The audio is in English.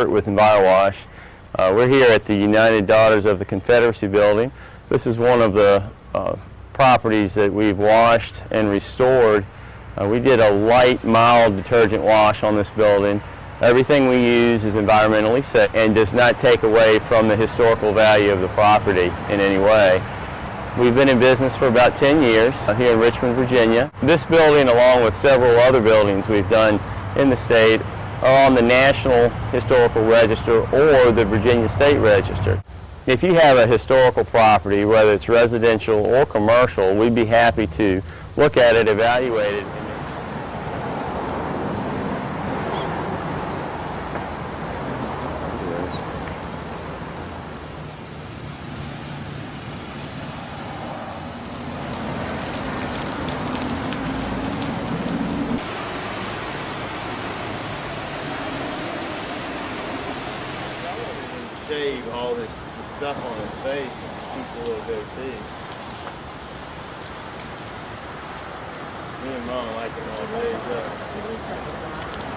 With Envirowash. We're here at the United Daughters of the Confederacy building. This is one of the properties that we've washed and restored. We did a light, mild detergent wash on this building. Everything we use is environmentally safe and does not take away from the historical value of the property in any way. We've been in business for about 10 years here in Richmond, Virginia. This building, along with several other buildings we've done in the state, are on the National Historical Register or the Virginia State Register. If you have a historical property, whether it's residential or commercial, we'd be happy to look at it, evaluate it. Shave all this stuff on his face and keep a little goatee. Me and Mom like it all shaved up.